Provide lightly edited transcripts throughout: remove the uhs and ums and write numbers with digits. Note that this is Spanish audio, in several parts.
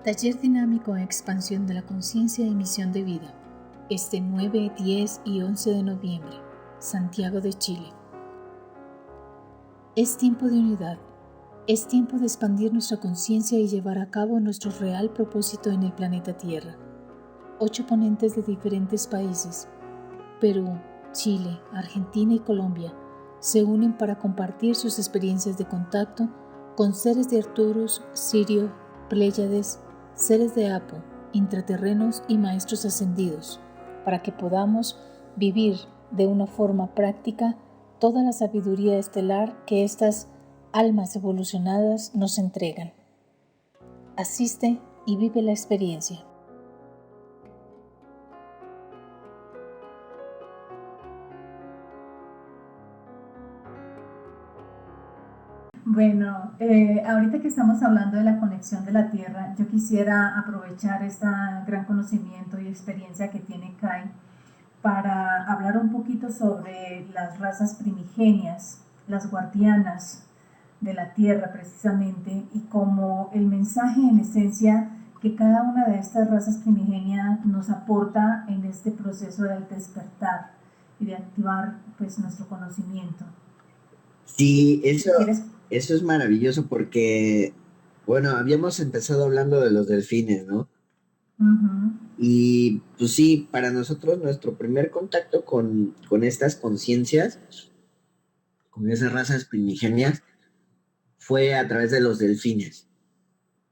Taller dinámico en expansión de la conciencia y misión de vida. Este 9, 10 y 11 de noviembre, Santiago de Chile. Es tiempo de unidad. Es tiempo de expandir nuestra conciencia y llevar a cabo nuestro real propósito en el planeta Tierra. 8 ponentes de diferentes países, Perú, Chile, Argentina y Colombia, se unen para compartir sus experiencias de contacto con seres de Arcturus, Sirio, Pléyades, seres de Apo, intraterrenos y maestros ascendidos, para que podamos vivir de una forma práctica toda la sabiduría estelar que estas almas evolucionadas nos entregan. Asiste y vive la experiencia. Bueno, ahorita que estamos hablando de la conexión de la Tierra, yo quisiera aprovechar este gran conocimiento y experiencia que tiene Kai para hablar un poquito sobre las razas primigenias, las guardianas de la Tierra precisamente, y como el mensaje en esencia que cada una de estas razas primigenias nos aporta en este proceso del despertar y de activar pues nuestro conocimiento. Sí, Si quieres. eso es maravilloso porque, bueno, habíamos empezado hablando de los delfines, ¿no? Uh-huh. Y pues sí, para nosotros nuestro primer contacto con estas conciencias, con esas razas primigenias, fue a través de los delfines.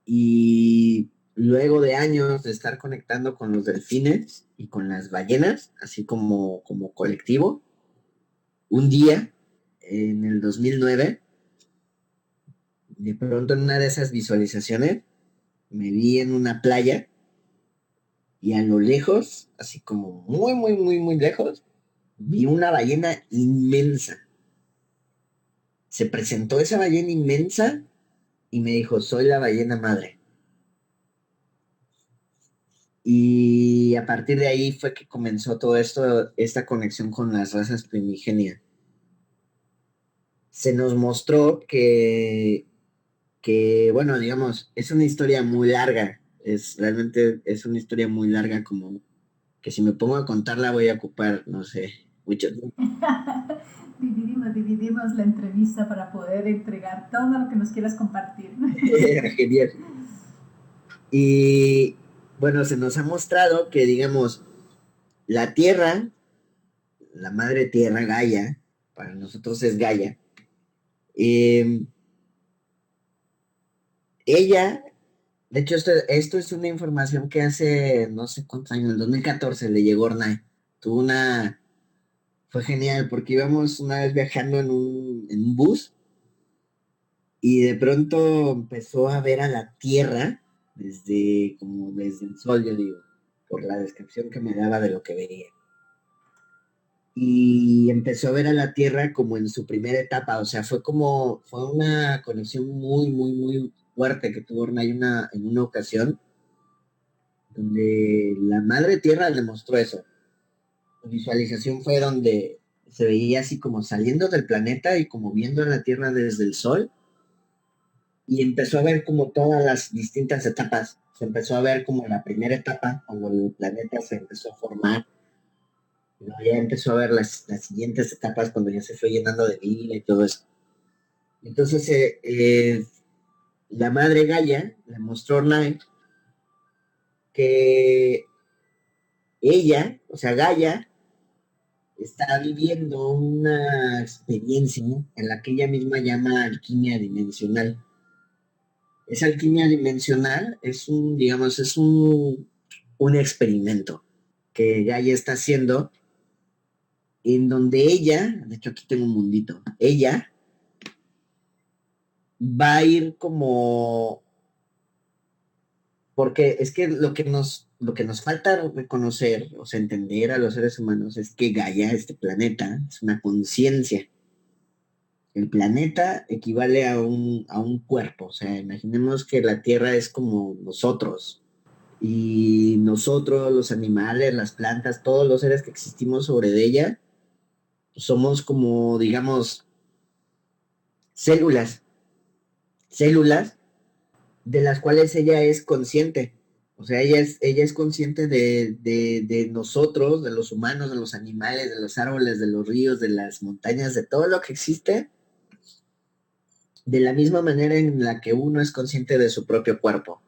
Y luego de años de estar conectando con los delfines y con las ballenas, así como colectivo, un día, en el 2009, de pronto en una de esas visualizaciones, me vi en una playa y a lo lejos, así como muy, muy, muy, muy lejos, vi una ballena inmensa. Se presentó esa ballena inmensa y me dijo, soy la ballena madre. Y a partir de ahí fue que comenzó todo esto, esta conexión con las razas primigenias. Se nos mostró bueno, digamos, es una historia muy larga. Realmente es una historia muy larga, como que si me pongo a contarla voy a ocupar, no sé, mucho tiempo. Dividimos la entrevista para poder entregar todo lo que nos quieras compartir. Genial. Y bueno, se nos ha mostrado que, digamos, la Tierra, la madre Tierra, Gaia, para nosotros es Gaia, ella, de hecho, esto es una información que hace no sé cuántos años, en el 2014 le llegó Ornai. Fue genial porque íbamos una vez viajando en un bus y de pronto empezó a ver a la Tierra desde el sol, yo digo, por la descripción que me daba de lo que veía. Y empezó a ver a la Tierra como en su primera etapa, o sea, fue una conexión muy, muy, muy fuerte que tuvo Ornay en una ocasión, donde la madre Tierra le mostró eso. Su visualización fue donde se veía así como saliendo del planeta y como viendo a la Tierra desde el sol, y empezó a ver como todas las distintas etapas. Se empezó a ver como la primera etapa, cuando el planeta se empezó a formar. Ya empezó a ver las siguientes etapas cuando ya se fue llenando de vida y todo eso. Entonces, la madre Gaia le mostró a Ornai que ella, o sea, Gaia, está viviendo una experiencia en la que ella misma llama alquimia dimensional. Esa alquimia dimensional digamos, es un experimento que Gaia está haciendo, en donde ella, de hecho aquí tengo un mundito, ella va a ir como, porque es que lo que nos falta reconocer, o sea, entender a los seres humanos es que Gaia, este planeta, es una conciencia. El planeta equivale a un cuerpo, o sea, imaginemos que la Tierra es como nosotros, y nosotros, los animales, las plantas, todos los seres que existimos sobre ella, somos como, digamos, células de las cuales ella es consciente. O sea, ella es consciente de nosotros, de los humanos, de los animales, de los árboles, de los ríos, de las montañas, de todo lo que existe, de la misma manera en la que uno es consciente de su propio cuerpo.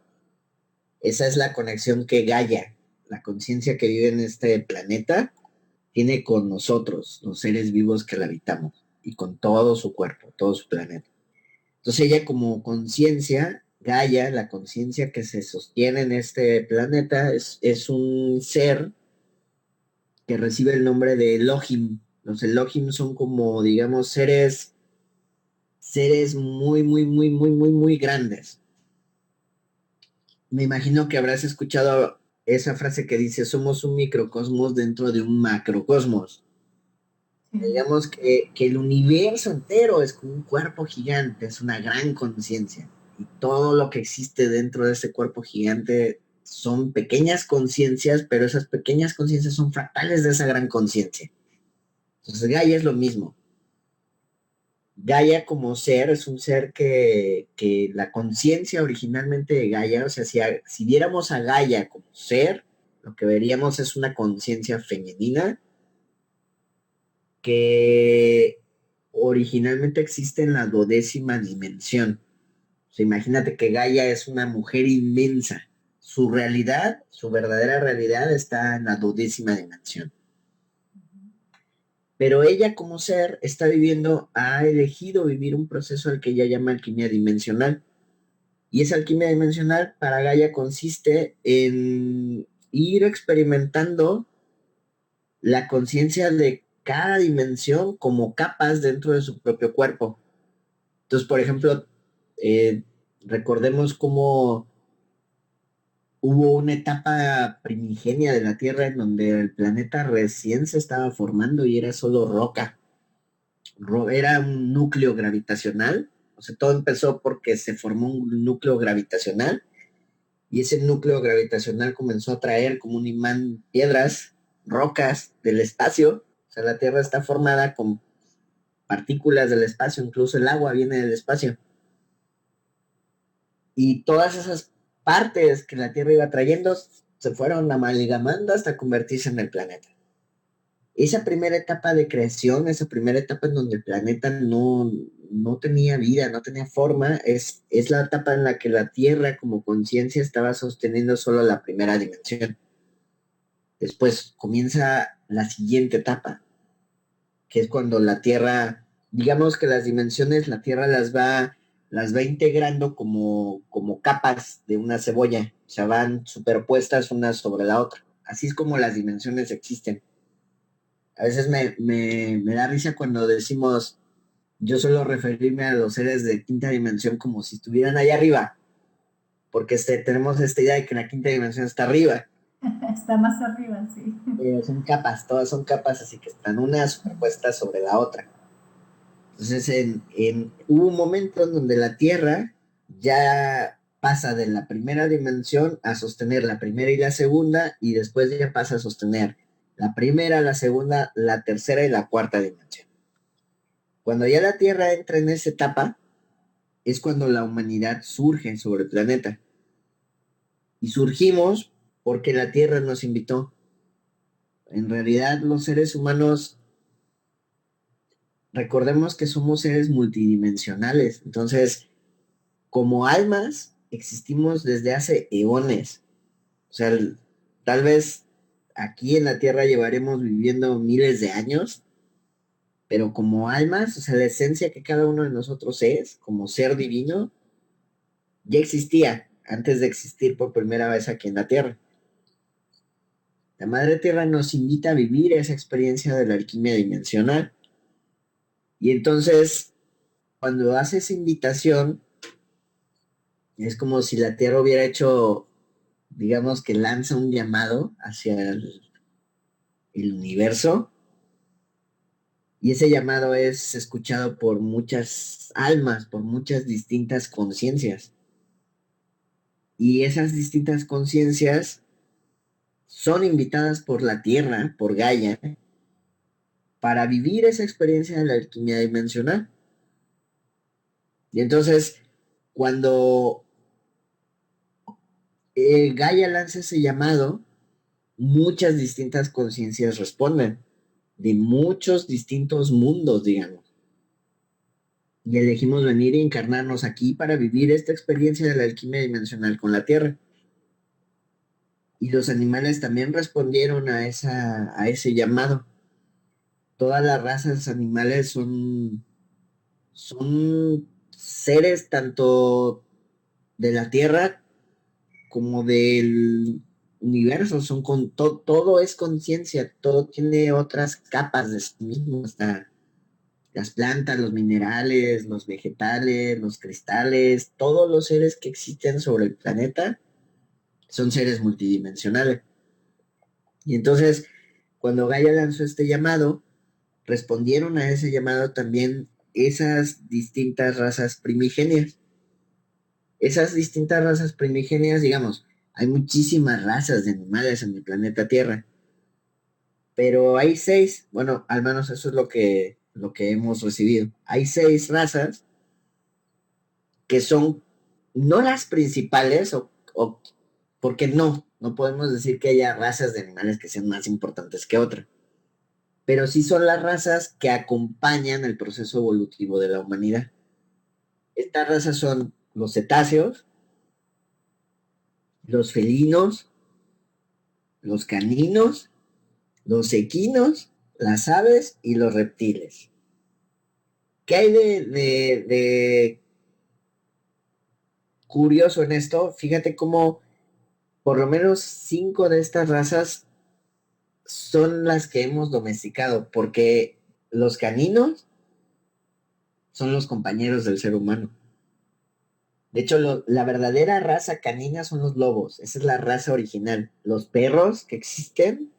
Esa es la conexión que Gaia, la conciencia que vive en este planeta, tiene con nosotros, los seres vivos que la habitamos, y con todo su cuerpo, todo su planeta. Entonces ella como conciencia, Gaia, la conciencia que se sostiene en este planeta, es un ser que recibe el nombre de Elohim. Los Elohim son como, digamos, seres muy, muy, muy, muy, muy, muy grandes. Me imagino que habrás escuchado esa frase que dice, somos un microcosmos dentro de un macrocosmos. Sí. Digamos que el universo entero es como un cuerpo gigante, es una gran conciencia. Y todo lo que existe dentro de ese cuerpo gigante son pequeñas conciencias, pero esas pequeñas conciencias son fractales de esa gran conciencia. Entonces Gaia es lo mismo. Gaia como ser es un ser que la conciencia originalmente de Gaia, o sea, si viéramos a Gaia como ser, lo que veríamos es una conciencia femenina que originalmente existe en la 12ª dimensión. O sea, imagínate que Gaia es una mujer inmensa. Su realidad, su verdadera realidad está en la 12ª dimensión. Pero ella como ser está viviendo, ha elegido vivir un proceso al que ella llama alquimia dimensional. Y esa alquimia dimensional para Gaia consiste en ir experimentando la conciencia de cada dimensión como capas dentro de su propio cuerpo. Entonces, por ejemplo, eh, recordemos cómo hubo una etapa primigenia de la Tierra en donde el planeta recién se estaba formando y era solo roca. Era un núcleo gravitacional. O sea, todo empezó porque se formó un núcleo gravitacional y ese núcleo gravitacional comenzó a traer como un imán piedras, rocas del espacio. O sea, la Tierra está formada con partículas del espacio, incluso el agua viene del espacio. Y todas esas partes que la Tierra iba trayendo se fueron amalgamando hasta convertirse en el planeta. Esa primera etapa de creación, esa primera etapa en donde el planeta no tenía vida, no tenía forma, es la etapa en la que la Tierra como conciencia estaba sosteniendo solo la primera dimensión. Después comienza la siguiente etapa, que es cuando la Tierra, digamos que las dimensiones, la Tierra las va integrando como capas de una cebolla, o sea, van superpuestas una sobre la otra. Así es como las dimensiones existen. A veces me da risa cuando decimos, yo suelo referirme a los seres de quinta dimensión como si estuvieran allá arriba, porque tenemos esta idea de que la quinta dimensión está arriba. Está más arriba, sí. Son capas, todas son capas, así que están unas superpuestas sobre la otra. Entonces, hubo un momento en donde la Tierra ya pasa de la primera dimensión a sostener la primera y la segunda, y después ya pasa a sostener la primera, la segunda, la tercera y la cuarta dimensión. Cuando ya la Tierra entra en esa etapa, es cuando la humanidad surge sobre el planeta. Y surgimos porque la Tierra nos invitó. En realidad, los seres humanos, recordemos que somos seres multidimensionales. Entonces, como almas, existimos desde hace eones. O sea, tal vez aquí en la Tierra llevaremos viviendo miles de años, pero como almas, o sea, la esencia que cada uno de nosotros es, como ser divino, ya existía antes de existir por primera vez aquí en la Tierra. La Madre Tierra nos invita a vivir esa experiencia de la alquimia dimensional. Y entonces, cuando hace esa invitación, es como si la Tierra hubiera hecho, digamos que lanza un llamado hacia el universo. Y ese llamado es escuchado por muchas almas, por muchas distintas conciencias. Y esas distintas conciencias son invitadas por la Tierra, por Gaia, para vivir esa experiencia de la alquimia dimensional. Y entonces, cuando Gaia lanza ese llamado, muchas distintas conciencias responden, de muchos distintos mundos, digamos. Y elegimos venir e encarnarnos aquí para vivir esta experiencia de la alquimia dimensional con la Tierra. Y los animales también respondieron a ese llamado. Todas las razas animales son seres tanto de la Tierra como del universo, todo es conciencia, todo tiene otras capas de sí mismo, hasta las plantas, los minerales, los vegetales, los cristales, todos los seres que existen sobre el planeta son seres multidimensionales. Y entonces, cuando Gaia lanzó este llamado, respondieron a ese llamado también esas distintas razas primigenias. Esas distintas razas primigenias, digamos, hay muchísimas razas de animales en el planeta Tierra, pero hay 6, bueno, al menos eso es lo que hemos recibido. Hay 6 razas que son no las principales, o porque no podemos decir que haya razas de animales que sean más importantes que otras, pero sí son las razas que acompañan el proceso evolutivo de la humanidad. Estas razas son los cetáceos, los felinos, los caninos, los equinos, las aves y los reptiles. ¿Qué hay de curioso en esto? Fíjate cómo por lo menos 5 de estas razas son las que hemos domesticado, porque los caninos son los compañeros del ser humano. De hecho, la verdadera raza canina son los lobos, esa es la raza original. Los perros que existen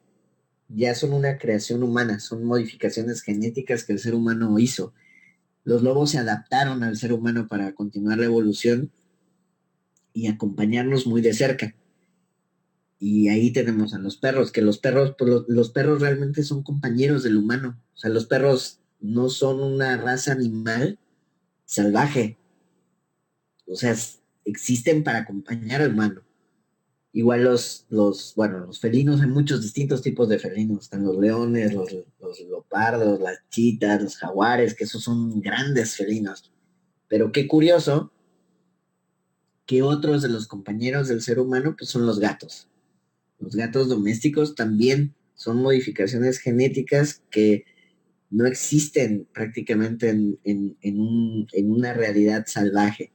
ya son una creación humana, son modificaciones genéticas que el ser humano hizo. Los lobos se adaptaron al ser humano para continuar la evolución y acompañarnos muy de cerca. Y ahí tenemos a los perros, que los perros, pues los perros realmente son compañeros del humano. O sea, los perros no son una raza animal salvaje. O sea, existen para acompañar al humano. Igual los felinos, hay muchos distintos tipos de felinos. Están los leones, los leopardos, las chitas, los jaguares, que esos son grandes felinos. Pero qué curioso que otros de los compañeros del ser humano pues son los gatos. Los gatos domésticos también son modificaciones genéticas que no existen prácticamente en una realidad salvaje.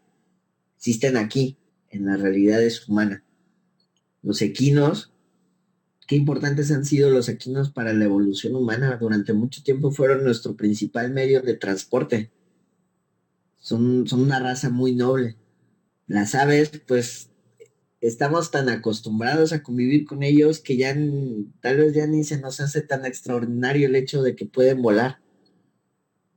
Existen aquí, en las realidades humanas. Los equinos, qué importantes han sido los equinos para la evolución humana. Durante mucho tiempo fueron nuestro principal medio de transporte. Son una raza muy noble. Las aves, pues estamos tan acostumbrados a convivir con ellos que ya tal vez ya ni se nos hace tan extraordinario el hecho de que pueden volar,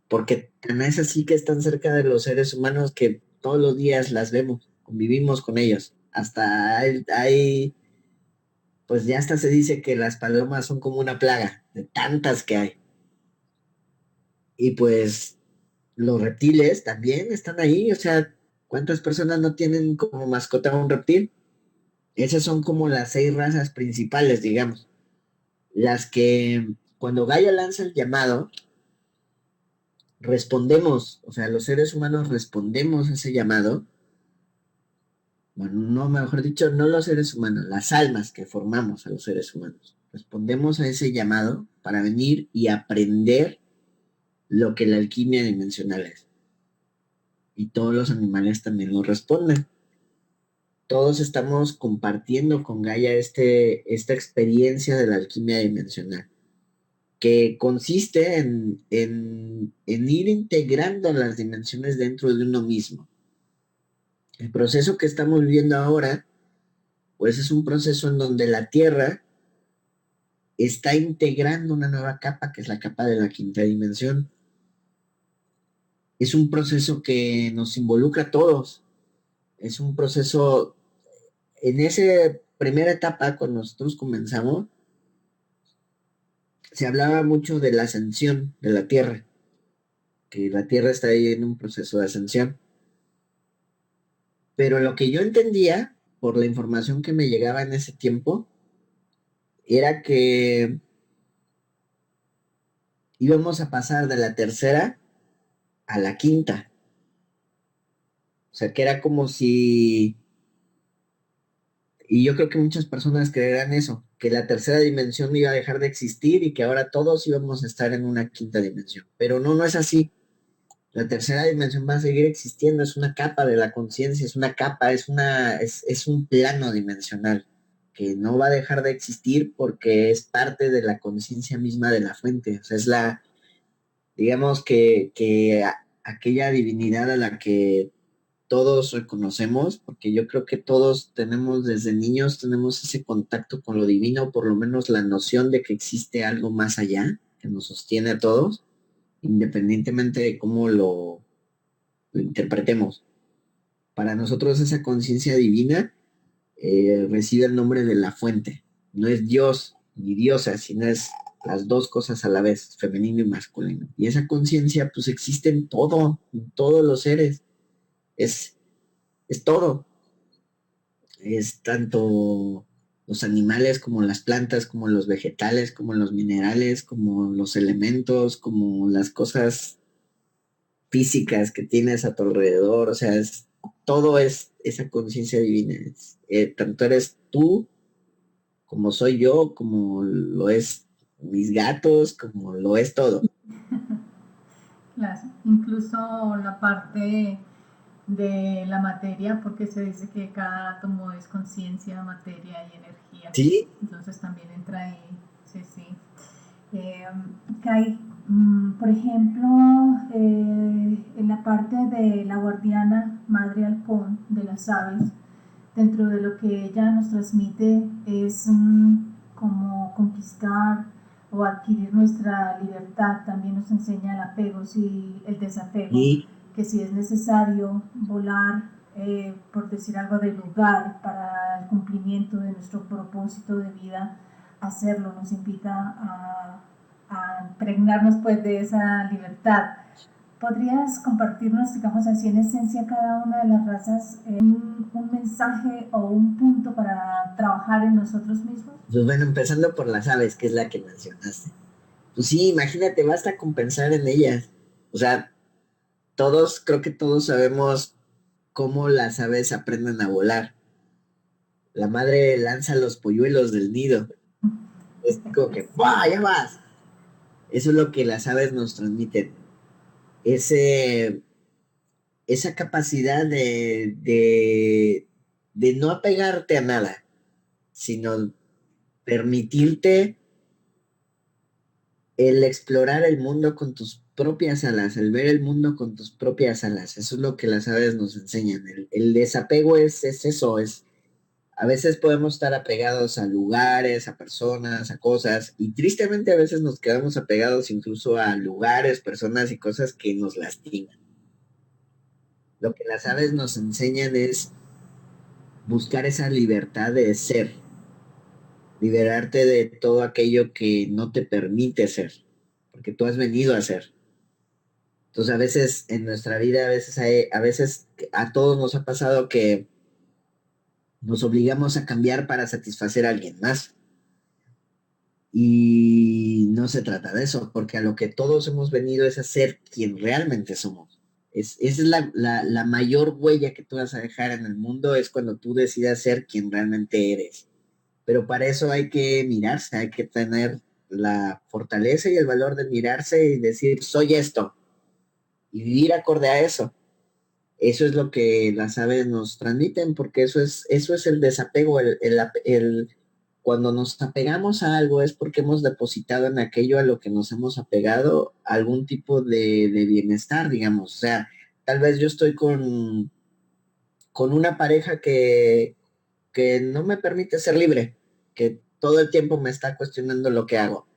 porque tan es así que están cerca de los seres humanos que todos los días las vemos, convivimos con ellos. Hasta pues ya hasta se dice que las palomas son como una plaga de tantas que hay. Y pues los reptiles también están ahí, o sea, ¿cuántas personas no tienen como mascota un reptil? Esas son como las 6 razas principales, digamos. Las que cuando Gaia lanza el llamado, respondemos, o sea, los seres humanos respondemos a ese llamado. Bueno, no, mejor dicho, no los seres humanos, las almas que formamos a los seres humanos. Respondemos a ese llamado para venir y aprender lo que la alquimia dimensional es. Y todos los animales también lo responden. Todos estamos compartiendo con Gaia esta experiencia de la alquimia dimensional, que consiste en ir integrando las dimensiones dentro de uno mismo. El proceso que estamos viviendo ahora, pues es un proceso en donde la Tierra está integrando una nueva capa, que es la capa de la quinta dimensión. Es un proceso que nos involucra a todos. Es un proceso, en esa primera etapa, cuando nosotros comenzamos, se hablaba mucho de la ascensión de la Tierra, que la Tierra está ahí en un proceso de ascensión. Pero lo que yo entendía, por la información que me llegaba en ese tiempo, era que íbamos a pasar de la tercera a la quinta. O sea, que era como si... Y yo creo que muchas personas creerán eso, que la tercera dimensión iba a dejar de existir y que ahora todos íbamos a estar en una quinta dimensión. Pero no, no es así. La tercera dimensión va a seguir existiendo, es una capa de la conciencia, es una capa, es un plano dimensional que no va a dejar de existir porque es parte de la conciencia misma de la fuente. O sea, es digamos aquella divinidad a la que todos reconocemos, porque yo creo que todos tenemos, desde niños, tenemos ese contacto con lo divino, por lo menos la noción de que existe algo más allá que nos sostiene a todos, independientemente de cómo lo interpretemos. Para nosotros esa conciencia divina recibe el nombre de la fuente. No es Dios ni diosa, sino es las dos cosas a la vez, femenino y masculino. Y esa conciencia pues existe en todo, en todos los seres. Es, es todo. Es tanto los animales como las plantas, como los vegetales, como los minerales, como los elementos, como las cosas físicas que tienes a tu alrededor. O sea, todo es esa conciencia divina. Tanto eres tú como soy yo, como lo es mis gatos, como lo es todo. Claro, incluso la parte de la materia, porque se dice que cada átomo es conciencia, materia y energía. Sí, Entonces también entra ahí, sí, sí. Eh, Kai, por ejemplo, en la parte de la guardiana madre halcón de las aves, dentro de lo que ella nos transmite es como conquistar o adquirir nuestra libertad. También nos enseña el apego y el desapego, y que si es necesario volar, por decir algo, del lugar para el cumplimiento de nuestro propósito de vida, hacerlo nos invita a impregnarnos pues de esa libertad. ¿Podrías compartirnos, digamos así, en esencia cada una de las razas un mensaje o un punto para trabajar en nosotros mismos? pues bueno, empezando por las aves, que es la que mencionaste. Pues sí, imagínate, basta con pensar en ellas. O sea, creo que todos sabemos cómo las aves aprenden a volar. La madre lanza los polluelos del nido. Es como que, ¡buah! ¡Ya vas! Eso es lo que las aves nos transmiten. Ese, esa capacidad de no apegarte a nada, sino permitirte el explorar el mundo con tus propias alas, el ver el mundo con tus propias alas. Eso es lo que las aves nos enseñan. El desapego es eso, a veces podemos estar apegados a lugares, a personas, a cosas, y tristemente a veces nos quedamos apegados incluso a lugares, personas y cosas que nos lastiman. Lo que las aves nos enseñan es buscar esa libertad de ser, liberarte de todo aquello que no te permite ser, porque tú has venido a ser. Entonces a veces en nuestra vida, a veces a todos nos ha pasado que nos obligamos a cambiar para satisfacer a alguien más. Y no se trata de eso, porque a lo que todos hemos venido es a ser quien realmente somos. Esa es la mayor huella que tú vas a dejar en el mundo, es cuando tú decidas ser quien realmente eres. Pero para eso hay que mirarse, hay que tener la fortaleza y el valor de mirarse y decir, soy esto, y vivir acorde a eso. Eso es lo que las aves nos transmiten, porque eso es el desapego, cuando nos apegamos a algo es porque hemos depositado en aquello a lo que nos hemos apegado algún tipo de bienestar, digamos. O sea, tal vez yo estoy con una pareja que no me permite ser libre, que todo el tiempo me está cuestionando lo que hago,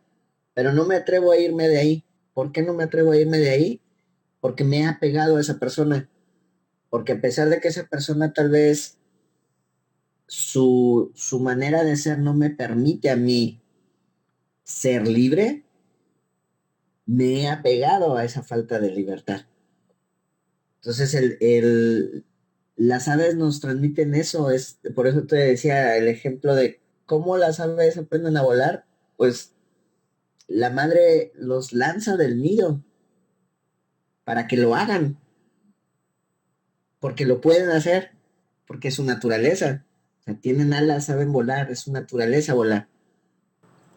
pero no me atrevo a irme de ahí. ¿Por qué no me atrevo a irme de ahí? Porque me he apegado a esa persona, porque a pesar de que esa persona tal vez su manera de ser no me permite a mí ser libre, me he apegado a esa falta de libertad. Entonces, las aves nos transmiten eso, por eso te decía el ejemplo de cómo las aves aprenden a volar, pues la madre los lanza del nido para que lo hagan, porque lo pueden hacer, porque es su naturaleza. O sea, tienen alas, saben volar, es su naturaleza volar.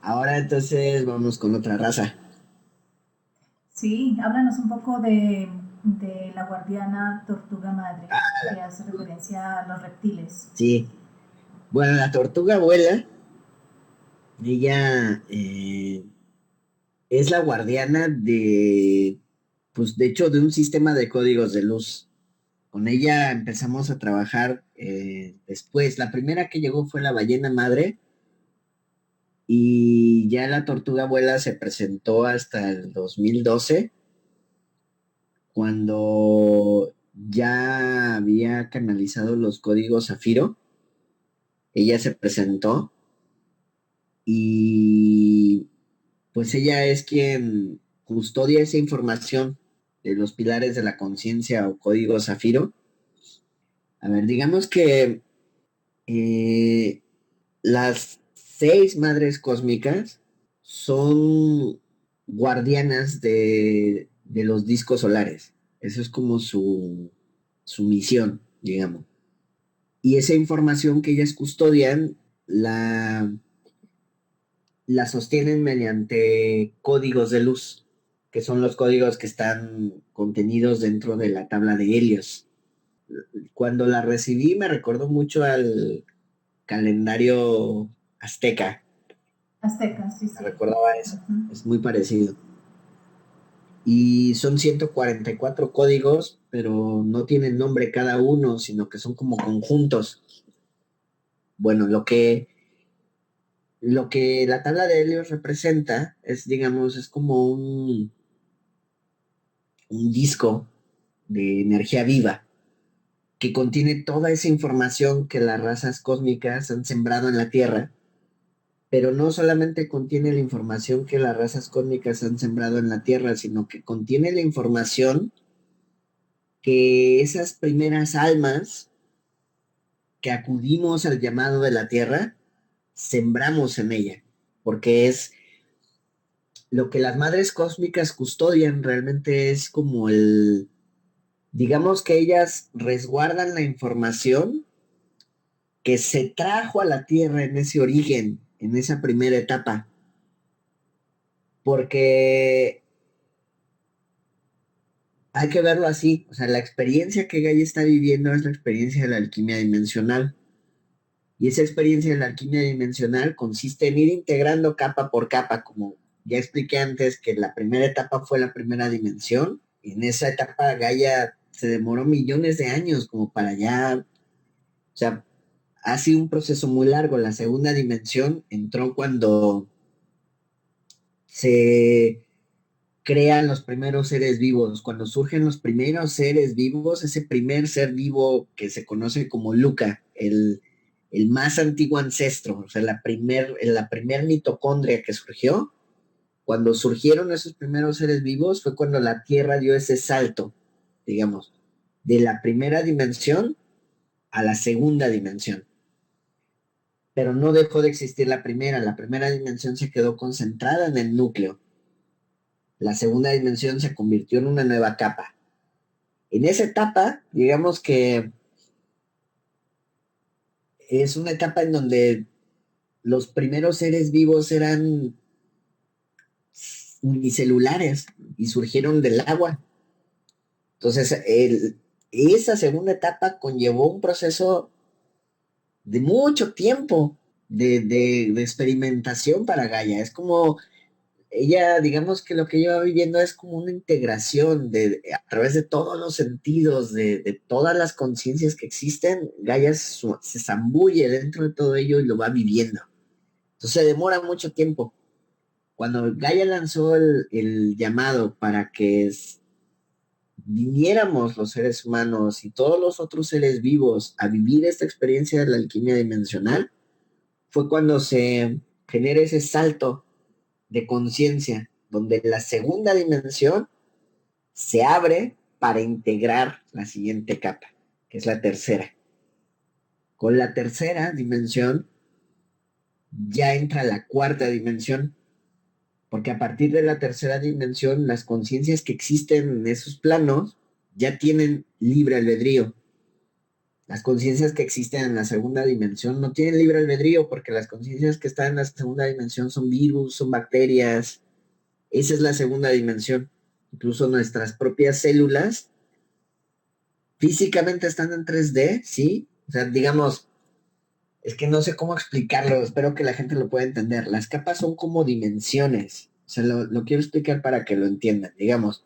Ahora entonces vamos con otra raza. Sí, háblanos un poco de la guardiana tortuga madre, que hace referencia a los reptiles. Sí, bueno, la tortuga abuela, ella es la guardiana pues de hecho, de un sistema de códigos de luz. Con ella empezamos a trabajar después. La primera que llegó fue la ballena madre y ya la tortuga abuela se presentó hasta el 2012, cuando ya había canalizado los códigos Zafiro. Ella se presentó y pues ella es quien custodia esa información de los pilares de la conciencia o código Zafiro. A ver, digamos que eh, las 6 madres cósmicas son guardianas de los discos solares. Eso es como su misión, digamos. Y esa información que ellas custodian la sostienen mediante códigos de luz, que son los códigos que están contenidos dentro de la tabla de Helios. Cuando la recibí me recordó mucho al calendario azteca. Azteca, sí, Me sí. recordaba eso. Ujú. Es muy parecido. Y son 144 códigos, pero no tienen nombre cada uno, sino que son como conjuntos. Bueno, lo que la tabla de Helios representa es, digamos, es como un disco de energía viva que contiene toda esa información que las razas cósmicas han sembrado en la Tierra, pero no solamente contiene la información que las razas cósmicas han sembrado en la Tierra, sino que contiene la información que esas primeras almas que acudimos al llamado de la Tierra, sembramos en ella, porque es lo que las madres cósmicas custodian, realmente es como digamos que ellas resguardan la información que se trajo a la Tierra en ese origen, en esa primera etapa, porque hay que verlo así, o sea, la experiencia que Gaia está viviendo es la experiencia de la alquimia dimensional. Y esa experiencia de la alquimia dimensional consiste en ir integrando capa por capa, como ya expliqué antes, que la primera etapa fue la primera dimensión. Y en esa etapa Gaia se demoró millones de años como para ya, o sea, ha sido un proceso muy largo. La segunda dimensión entró cuando se crean los primeros seres vivos. Cuando surgen los primeros seres vivos, ese primer ser vivo que se conoce como Luca, el más antiguo ancestro, o sea, la primer mitocondria que surgió, cuando surgieron esos primeros seres vivos, fue cuando la Tierra dio ese salto, digamos, de la primera dimensión a la segunda dimensión. Pero no dejó de existir la primera dimensión se quedó concentrada en el núcleo. La segunda dimensión se convirtió en una nueva capa. En esa etapa, digamos que es una etapa en donde los primeros seres vivos eran unicelulares y surgieron del agua. Entonces, esa segunda etapa conllevó un proceso de mucho tiempo de experimentación para Gaia. Es como ella, digamos que lo que ella va viviendo es como una integración a través de todos los sentidos, de todas las conciencias que existen. Gaia se zambulle dentro de todo ello y lo va viviendo. Entonces demora mucho tiempo. Cuando Gaia lanzó el llamado para que viniéramos los seres humanos y todos los otros seres vivos a vivir esta experiencia de la alquimia dimensional, fue cuando se genera ese salto de conciencia, donde la segunda dimensión se abre para integrar la siguiente capa. que es la tercera. Con la tercera dimensión ya entra la cuarta dimensión, porque a partir de la tercera dimensión, las conciencias que existen en esos planos ya tienen libre albedrío. Las conciencias que existen en la segunda dimensión no tienen libre albedrío, porque las conciencias que están en la segunda dimensión son virus, son bacterias. Esa es la segunda dimensión. Incluso nuestras propias células físicamente están en 3D, ¿sí? O sea, digamos, es que no sé cómo explicarlo, espero que la gente lo pueda entender. Las capas son como dimensiones. O sea, lo quiero explicar para que lo entiendan. Digamos,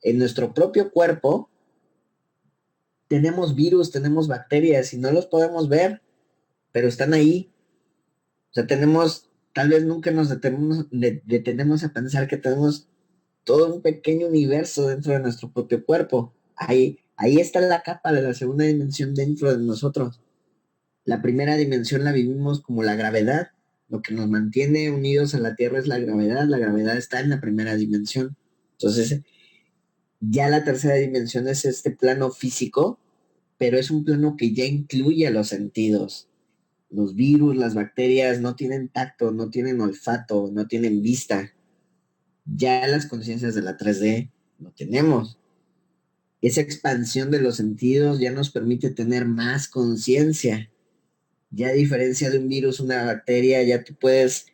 en nuestro propio cuerpo tenemos virus, tenemos bacterias y no los podemos ver, pero están ahí. O sea, tal vez nunca nos detenemos a pensar que tenemos todo un pequeño universo dentro de nuestro propio cuerpo. Ahí está la capa de la segunda dimensión dentro de nosotros. La primera dimensión la vivimos como la gravedad. Lo que nos mantiene unidos a la Tierra es la gravedad. La gravedad está en la primera dimensión. Entonces, ya la tercera dimensión es este plano físico, pero es un plano que ya incluye a los sentidos. Los virus, las bacterias no tienen tacto, no tienen olfato, no tienen vista. Ya las conciencias de la 3D lo tenemos. Esa expansión de los sentidos ya nos permite tener más conciencia. Ya a diferencia de un virus, una bacteria, ya tú puedes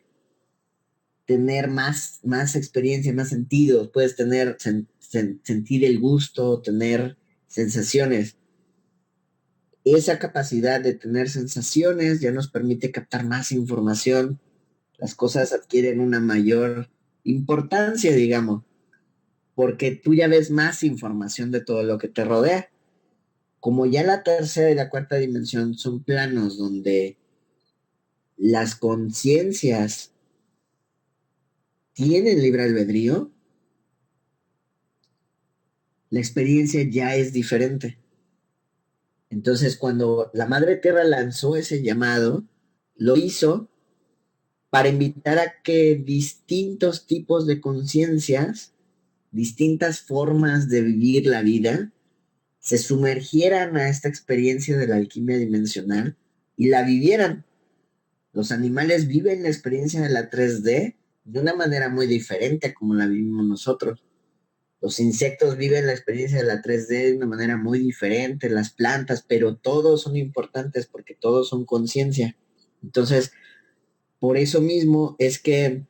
tener más experiencia, más sentidos, puedes sentir el gusto, tener sensaciones. Esa capacidad de tener sensaciones ya nos permite captar más información. Las cosas adquieren una mayor importancia, digamos, porque tú ya ves más información de todo lo que te rodea. Como ya la tercera y la cuarta dimensión son planos donde las conciencias tienen libre albedrío, la experiencia ya es diferente. Entonces, cuando la Madre Tierra lanzó ese llamado, lo hizo para invitar a que distintos tipos de conciencias, distintas formas de vivir la vida, se sumergieran a esta experiencia de la alquimia dimensional y la vivieran. Los animales viven la experiencia de la 3D de una manera muy diferente a como la vivimos nosotros. Los insectos viven la experiencia de la 3D de una manera muy diferente, las plantas, pero todos son importantes porque todos son conciencia. Entonces, por eso mismo es que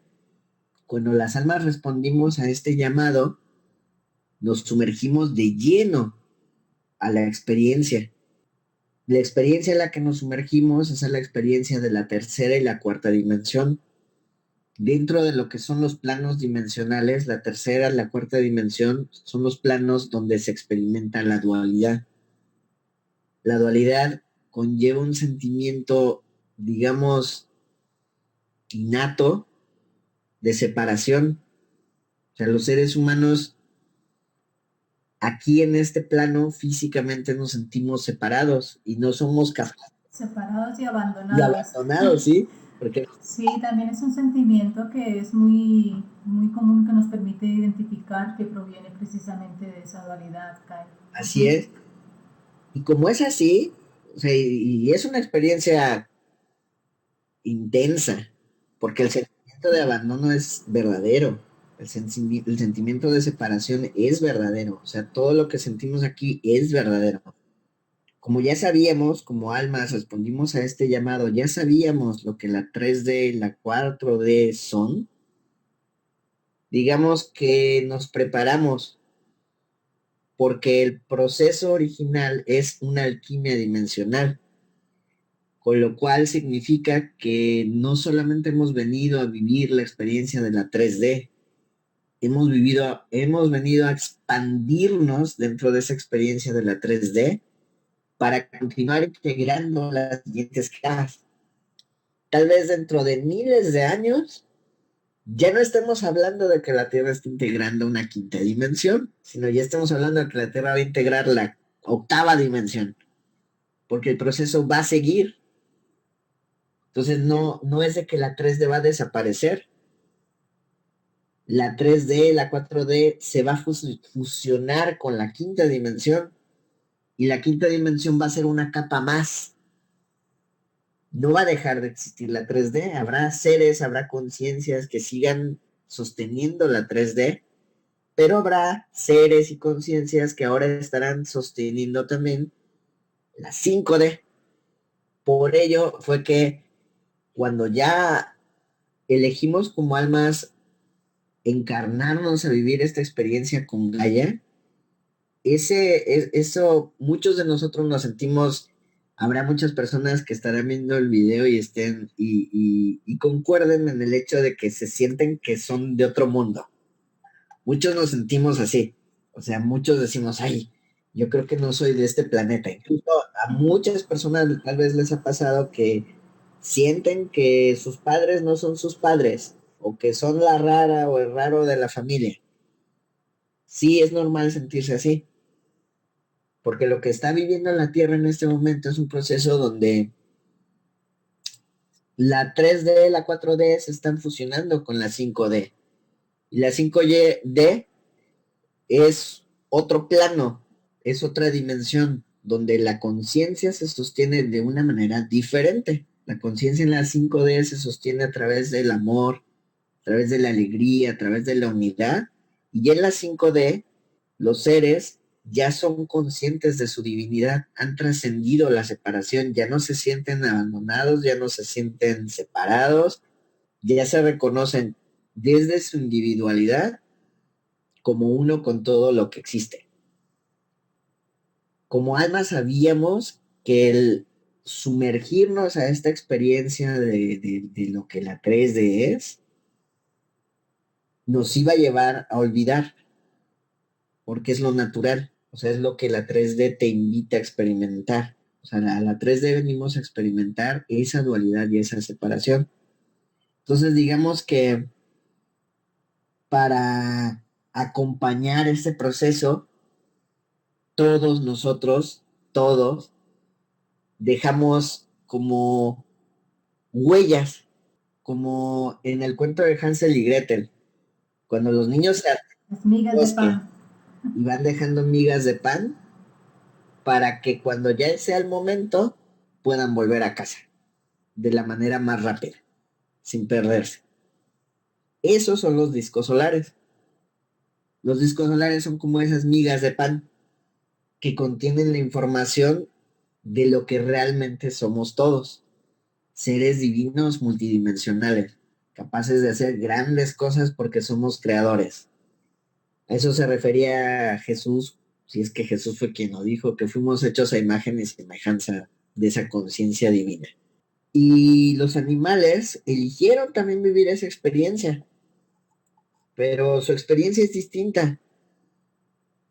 cuando las almas respondimos a este llamado, nos sumergimos de lleno a la experiencia. La experiencia en la que nos sumergimos es la experiencia de la tercera y la cuarta dimensión. Dentro de lo que son los planos dimensionales, la tercera y la cuarta dimensión son los planos donde se experimenta la dualidad. La dualidad conlleva un sentimiento, digamos, innato de separación. O sea, los seres humanos aquí en este plano físicamente nos sentimos separados y no somos capaces. Separados y abandonados. Y abandonados, ¿sí? Porque sí, también es un sentimiento que es muy, muy común, que nos permite identificar, que proviene precisamente de esa dualidad, Kai. Así es. Y como es así, o sea, y es una experiencia intensa, porque el sentimiento de abandono es verdadero, el sentimiento de separación es verdadero, o sea, todo lo que sentimos aquí es verdadero. Como ya sabíamos, como almas respondimos a este llamado, ya sabíamos lo que la 3D y la 4D son, digamos que nos preparamos porque el proceso original es una alquimia dimensional, con lo cual significa que no solamente hemos venido a vivir la experiencia de la 3D, hemos venido a expandirnos dentro de esa experiencia de la 3D para continuar integrando las siguientes capas. Tal vez dentro de miles de años ya no estemos hablando de que la Tierra está integrando una quinta dimensión, sino ya estamos hablando de que la Tierra va a integrar la octava dimensión, porque el proceso va a seguir. Entonces no es de que la 3D va a desaparecer. La 3D, la 4D se va a fusionar con la quinta dimensión Y la quinta dimensión va a ser una capa más. No va a dejar de existir la 3D. Habrá seres, habrá conciencias que sigan sosteniendo la 3D, pero habrá seres y conciencias que ahora estarán sosteniendo también la 5D. Por ello fue que cuando ya elegimos como almas encarnarnos a vivir esta experiencia con Gaia, eso, muchos de nosotros nos sentimos, habrá muchas personas que estarán viendo el video y estén y concuerden en el hecho de que se sienten que son de otro mundo. Muchos nos sentimos así, o sea, muchos decimos, ay, yo creo que no soy de este planeta. Incluso a muchas personas tal vez les ha pasado que sienten que sus padres no son sus padres, o que son la rara o el raro de la familia. Sí, es normal sentirse así, porque lo que está viviendo la Tierra en este momento es un proceso donde la 3D, la 4D se están fusionando con la 5D. Y la 5D es otro plano, es otra dimensión, donde la conciencia se sostiene de una manera diferente. La conciencia en la 5D se sostiene a través del amor, a través de la alegría, a través de la unidad. Y en la 5D, los seres ya son conscientes de su divinidad, han trascendido la separación, ya no se sienten abandonados, ya no se sienten separados, ya se reconocen desde su individualidad como uno con todo lo que existe. Como almas sabíamos que el sumergirnos a esta experiencia de lo que la 3D es, nos iba a llevar a olvidar, porque es lo natural, o sea, es lo que la 3D te invita a experimentar. O sea, la 3D venimos a experimentar esa dualidad y esa separación. Entonces, digamos que para acompañar este proceso, todos nosotros, todos, dejamos como huellas, como en el cuento de Hansel y Gretel, cuando los niños se Las migas de pan. y van dejando migas de pan para que cuando ya sea el momento puedan volver a casa de la manera más rápida, sin perderse. Esos son los discos solares. Los discos solares son como esas migas de pan que contienen la información de lo que realmente somos todos, seres divinos multidimensionales, capaces de hacer grandes cosas porque somos creadores. A eso se refería Jesús, si es que Jesús fue quien lo dijo, que fuimos hechos a imagen y semejanza de esa conciencia divina. Y los animales eligieron también vivir esa experiencia, pero su experiencia es distinta.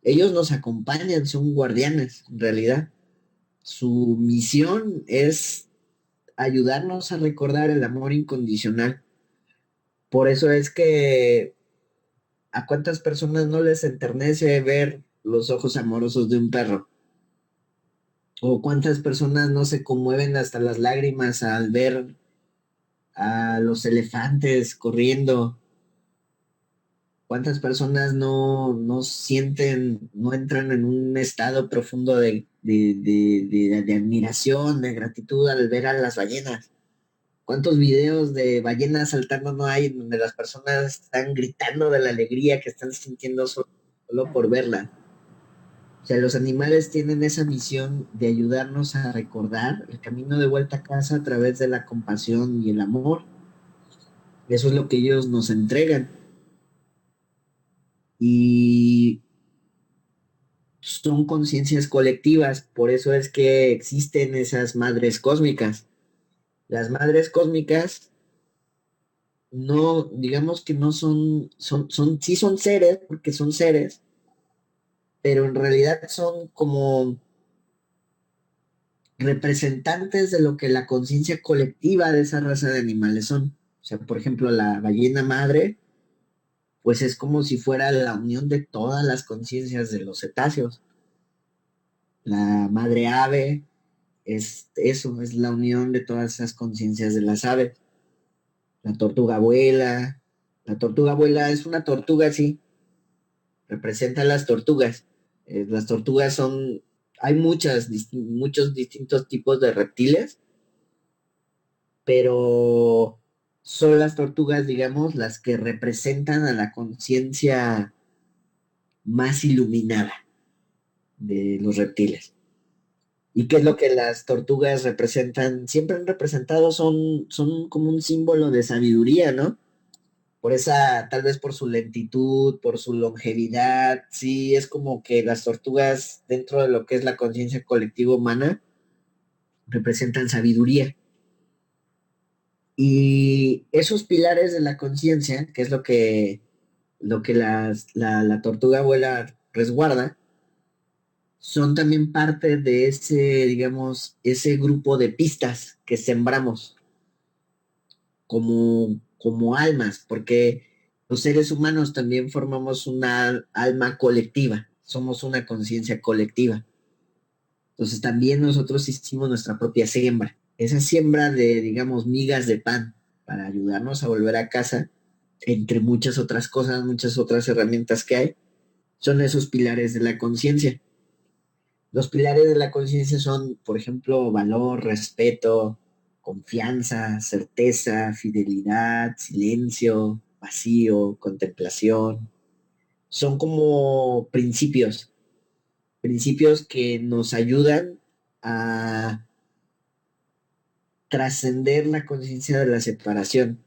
Ellos nos acompañan, son guardianes, en realidad. Su misión es ayudarnos a recordar el amor incondicional. Por eso es que a cuántas personas no les enternece ver los ojos amorosos de un perro. O cuántas personas no se conmueven hasta las lágrimas al ver a los elefantes corriendo. ¿Cuántas personas no sienten, no entran en un estado profundo de admiración, de gratitud al ver a las ballenas? ¿Cuántos videos de ballenas saltando no hay donde las personas están gritando de la alegría que están sintiendo solo por verla? O sea, los animales tienen esa misión de ayudarnos a recordar el camino de vuelta a casa a través de la compasión y el amor. Eso es lo que ellos nos entregan. Y son conciencias colectivas, por eso es que existen esas madres cósmicas. Las madres cósmicas no, digamos que no sí son seres, porque son seres, pero en realidad son como representantes de lo que la conciencia colectiva de esa raza de animales son. O sea, por ejemplo, la ballena madre, pues es como si fuera la unión de todas las conciencias de los cetáceos. La madre ave es eso, es la unión de todas esas conciencias de las aves. La tortuga abuela es una tortuga, sí, representa a las tortugas. Las tortugas son Hay muchos distintos tipos de reptiles, pero son las tortugas, digamos, las que representan a la conciencia más iluminada de los reptiles. ¿Y qué es lo que las tortugas representan? Siempre han representado, son como un símbolo de sabiduría, ¿no? Por esa, tal vez por su lentitud, por su longevidad, sí, es como que las tortugas, dentro de lo que es la conciencia colectiva humana, representan sabiduría. Y esos pilares de la conciencia, que es lo que la tortuga abuela resguarda, son también parte de ese, digamos, ese grupo de pistas que sembramos como almas, porque los seres humanos también formamos una alma colectiva, somos una conciencia colectiva. Entonces también nosotros hicimos nuestra propia siembra, esa siembra de, digamos, migas de pan para ayudarnos a volver a casa, entre muchas otras cosas, muchas otras herramientas que hay, son esos pilares de la conciencia. Los pilares de la conciencia son, por ejemplo, valor, respeto, confianza, certeza, fidelidad, silencio, vacío, contemplación. Son como principios que nos ayudan a trascender la conciencia de la separación.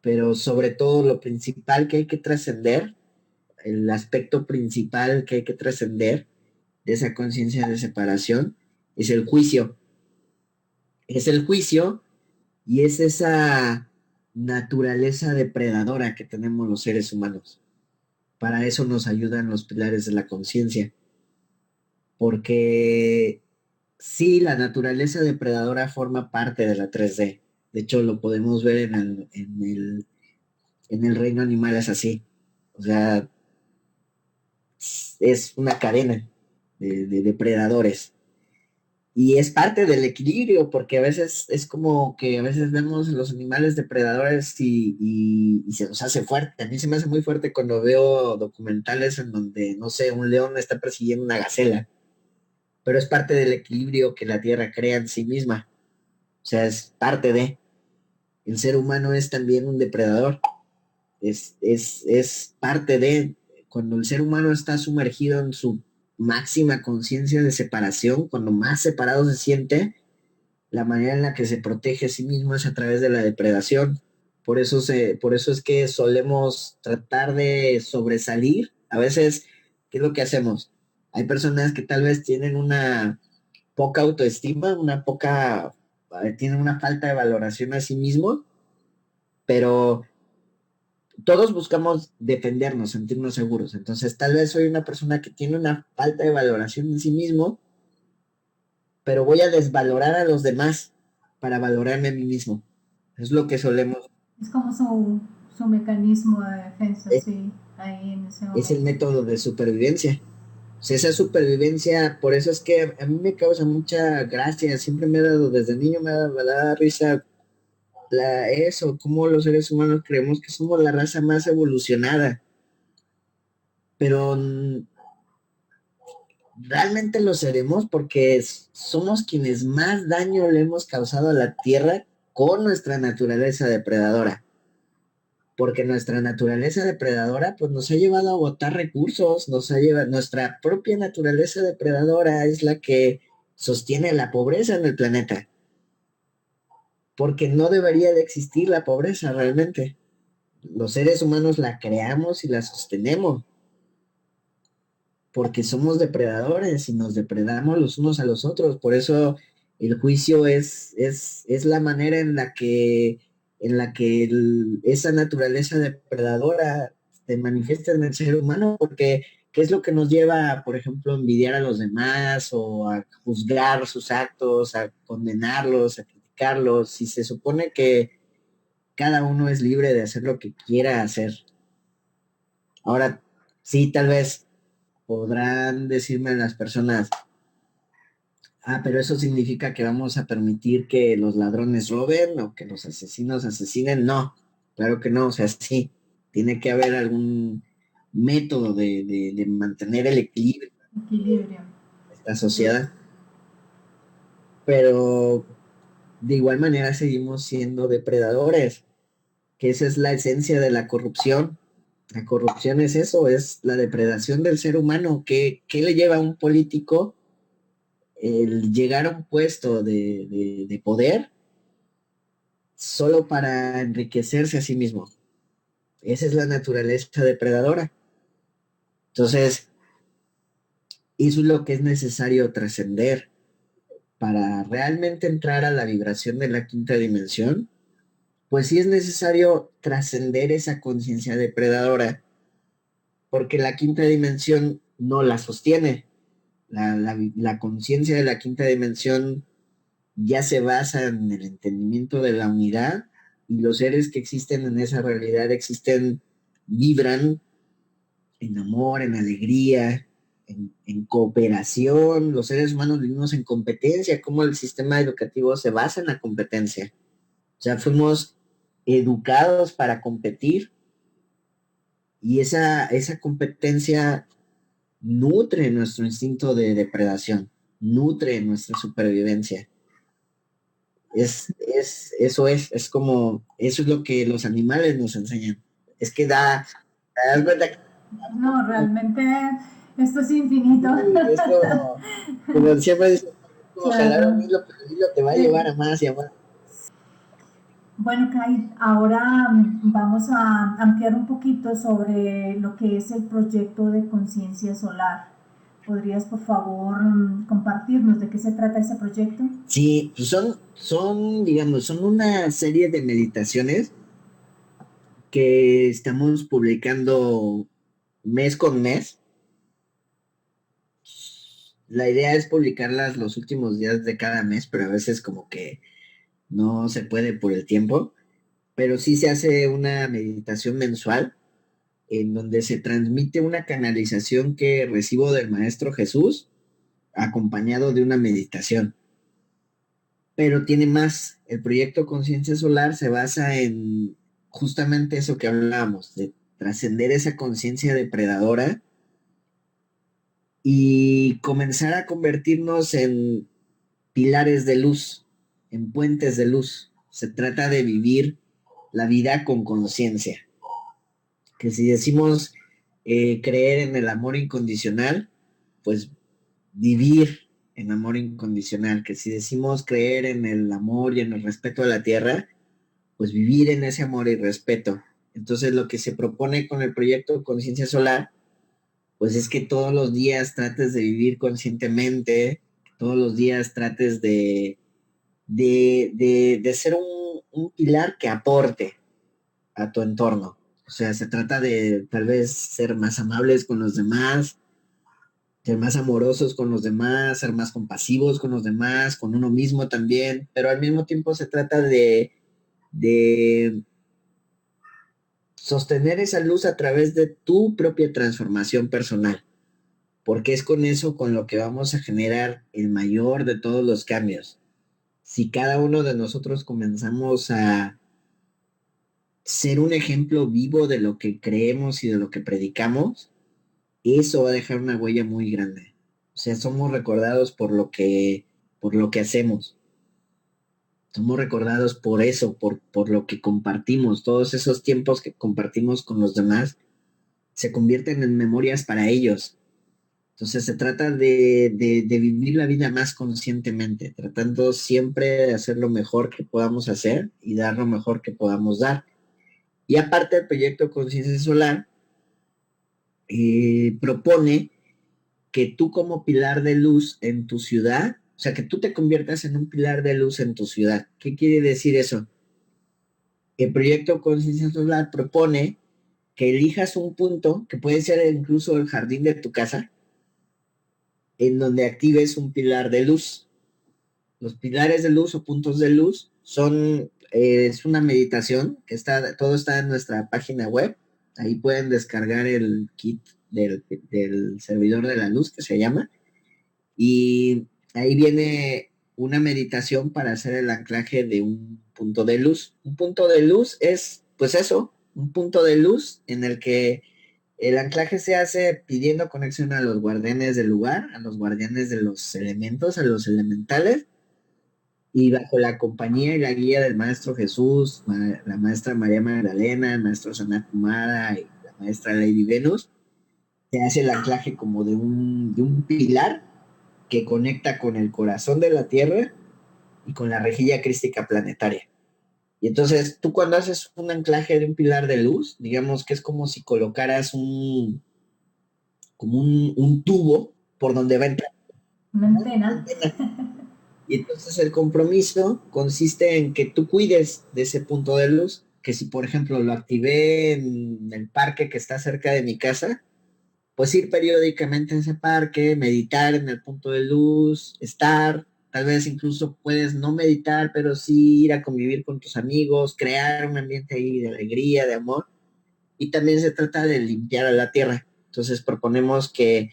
Pero sobre todo lo principal que hay que trascender, el aspecto principal que hay que trascender de esa conciencia de separación, es el juicio. Es el juicio y es esa naturaleza depredadora que tenemos los seres humanos. Para eso nos ayudan los pilares de la conciencia. Porque sí, la naturaleza depredadora forma parte de la 3D. De hecho, lo podemos ver en el reino animal, es así. O sea, es una cadena de depredadores. Y es parte del equilibrio, porque a veces es como que a veces vemos los animales depredadores y se nos hace fuerte. A mí se me hace muy fuerte cuando veo documentales en donde, no sé, un león está persiguiendo una gacela, pero es parte del equilibrio que la Tierra crea en sí misma. O sea, es parte de. El ser humano es también un depredador. Es parte de. Cuando el ser humano está sumergido en su máxima conciencia de separación, cuando más separado se siente, la manera en la que se protege a sí mismo es a través de la depredación. Por eso es que solemos tratar de sobresalir. A veces, ¿qué es lo que hacemos? Hay personas que tal vez tienen una poca autoestima, tienen una falta de valoración a sí mismo, pero todos buscamos defendernos, sentirnos seguros. Entonces, tal vez soy una persona que tiene una falta de valoración en sí mismo, pero voy a desvalorar a los demás para valorarme a mí mismo. Es lo que solemos. Es como su mecanismo de defensa, Es, sí, ahí en ese es el momento. método de supervivencia. O sea, esa supervivencia, por eso es que a mí me causa mucha gracia, siempre me ha dado, desde niño me da risa eso, cómo los seres humanos creemos que somos la raza más evolucionada, pero realmente lo seremos porque somos quienes más daño le hemos causado a la Tierra con nuestra naturaleza depredadora. Porque nuestra naturaleza depredadora pues nos ha llevado a agotar recursos, nuestra propia naturaleza depredadora es la que sostiene la pobreza en el planeta, porque no debería de existir la pobreza realmente. Los seres humanos la creamos y la sostenemos, porque somos depredadores y nos depredamos los unos a los otros. Por eso el juicio es la manera en la que esa naturaleza depredadora se manifiesta en el ser humano, porque ¿qué es lo que nos lleva, por ejemplo, a envidiar a los demás o a juzgar sus actos, a condenarlos, a criticarlos? Si se supone que cada uno es libre de hacer lo que quiera hacer. Ahora, sí, tal vez podrán decirme las personas, pero eso significa que vamos a permitir que los ladrones roben o que los asesinos asesinen. No, claro que no, o sea, sí, tiene que haber algún método de mantener el equilibrio. Equilibrio. la sociedad. Pero de igual manera seguimos siendo depredadores, que esa es la esencia de la corrupción. La corrupción es eso, es la depredación del ser humano. ¿Qué le lleva a un político el llegar a un puesto de poder solo para enriquecerse a sí mismo? Esa es la naturaleza depredadora. Entonces, eso es lo que es necesario trascender para realmente entrar a la vibración de la quinta dimensión. Pues sí es necesario trascender esa conciencia depredadora, porque la quinta dimensión no la sostiene. La conciencia de la quinta dimensión ya se basa en el entendimiento de la unidad, y los seres que existen en esa realidad vibran en amor, en alegría, en cooperación. Los seres humanos vivimos en competencia, como el sistema educativo se basa en la competencia. O sea, fuimos educados para competir, y esa competencia nutre nuestro instinto de depredación, nutre nuestra supervivencia. Es como, eso es lo que los animales nos enseñan. Es que te das cuenta que No, realmente esto es infinito. es como siempre dice, como jalar un Claro. hilo, pero el hilo te va a llevar a más y a más. Bueno, Kai, ahora vamos a ampliar un poquito sobre lo que es el proyecto de conciencia solar. ¿Podrías, por favor, compartirnos de qué se trata ese proyecto? Sí, pues digamos, son una serie de meditaciones que estamos publicando mes con mes. La idea es publicarlas los últimos días de cada mes, pero a veces como que no se puede por el tiempo. Pero sí se hace una meditación mensual en donde se transmite una canalización que recibo del Maestro Jesús, acompañado de una meditación. Pero tiene más. El proyecto Conciencia Solar se basa en justamente eso que hablábamos, de trascender esa conciencia depredadora y comenzar a convertirnos en pilares de luz, en puentes de luz. Se trata de vivir la vida con conciencia. Que si decimos creer en el amor incondicional, pues vivir en amor incondicional. Que si decimos creer en el amor y en el respeto a la tierra, pues vivir en ese amor y respeto. Entonces lo que se propone con el proyecto Conciencia Solar, pues es que todos los días trates de vivir conscientemente, todos los días trates de ser un pilar que aporte a tu entorno. O sea, se trata de tal vez ser más amables con los demás, ser más amorosos con los demás, ser más compasivos con los demás, con uno mismo también, pero al mismo tiempo se trata de sostener esa luz a través de tu propia transformación personal, porque es con eso con lo que vamos a generar el mayor de todos los cambios. Si cada uno de nosotros comenzamos a ser un ejemplo vivo de lo que creemos y de lo que predicamos, eso va a dejar una huella muy grande. O sea, somos recordados por lo que hacemos. Somos recordados por eso, por lo que compartimos. Todos esos tiempos que compartimos con los demás se convierten en memorias para ellos. Entonces se trata de vivir la vida más conscientemente, tratando siempre de hacer lo mejor que podamos hacer y dar lo mejor que podamos dar. Y aparte, el proyecto Conciencia Solar propone que tú, como pilar de luz en tu ciudad, o sea, que tú te conviertas en un pilar de luz en tu ciudad. ¿Qué quiere decir eso? El proyecto Conciencia Solar propone que elijas un punto, que puede ser incluso el jardín de tu casa, en donde actives un pilar de luz. Los pilares de luz o puntos de luz es una meditación que todo está en nuestra página web. Ahí pueden descargar el kit del servidor de la luz, que se llama, y ahí viene una meditación para hacer el anclaje de un punto de luz. Un punto de luz es, pues eso, un punto de luz en el que El anclaje se hace pidiendo conexión a los guardianes del lugar, a los guardianes de los elementos, a los elementales, y bajo la compañía y la guía del Maestro Jesús, la Maestra María Magdalena, el Maestro Sanat Kumara y la Maestra Lady Venus, se hace el anclaje como de un pilar que conecta con el corazón de la Tierra y con la rejilla crística planetaria. Y entonces tú cuando haces un anclaje de un pilar de luz, digamos que es como si colocaras un tubo por donde va a entrar Una una antena. antena. Y entonces el compromiso consiste en que tú cuides de ese punto de luz, que si por ejemplo lo activé en el parque que está cerca de mi casa, pues ir periódicamente a ese parque, meditar en el punto de luz, estar, tal vez incluso puedes no meditar, pero sí ir a convivir con tus amigos, crear un ambiente ahí de alegría, de amor. Y también se trata de limpiar a la tierra. Entonces proponemos que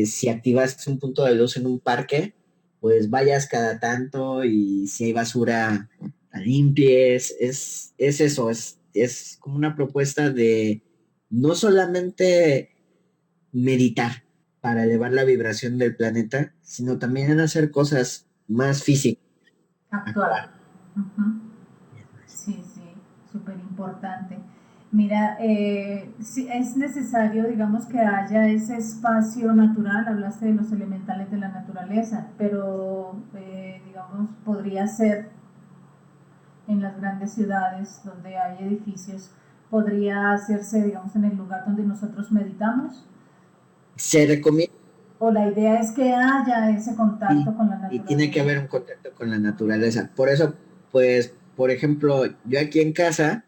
si activas un punto de luz en un parque, pues vayas cada tanto y si hay basura, la limpies. Es eso, es como una propuesta de no solamente meditar para elevar la vibración del planeta, sino también en hacer cosas más físicas. Actuar. Ujú. Sí, sí, súper importante. Mira, sí, es necesario, digamos, que haya ese espacio natural, hablaste de los elementales de la naturaleza, pero, digamos, podría ser en las grandes ciudades donde hay edificios, podría hacerse, digamos, en el lugar donde nosotros meditamos, Se recomienda o la idea es que haya ese contacto con la y tiene que naturaleza. haber un contacto con la naturaleza. Por eso, pues, por ejemplo, yo aquí en casa,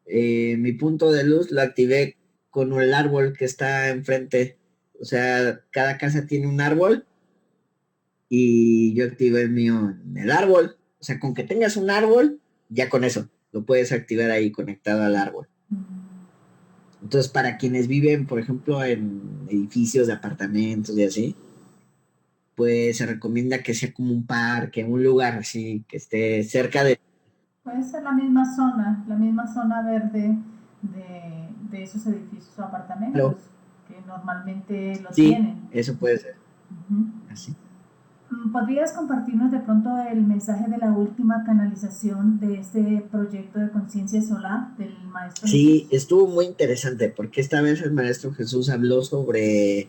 mi punto de luz lo activé con el árbol que está enfrente. O sea, cada casa tiene un árbol y yo activé el mío en el árbol. O sea, con que tengas un árbol, ya con eso lo puedes activar ahí conectado al árbol. Entonces, para quienes viven, por ejemplo, en edificios de apartamentos y así, pues se recomienda que sea como un parque, un lugar así, que esté cerca de... Puede ser la misma zona verde de esos edificios o apartamentos que normalmente lo Sí, tienen. eso puede ser Ujú. así. ¿Podrías compartirnos de pronto el mensaje de la última canalización de este proyecto de conciencia solar del Maestro Sí, Jesús? estuvo muy interesante porque esta vez el Maestro Jesús habló sobre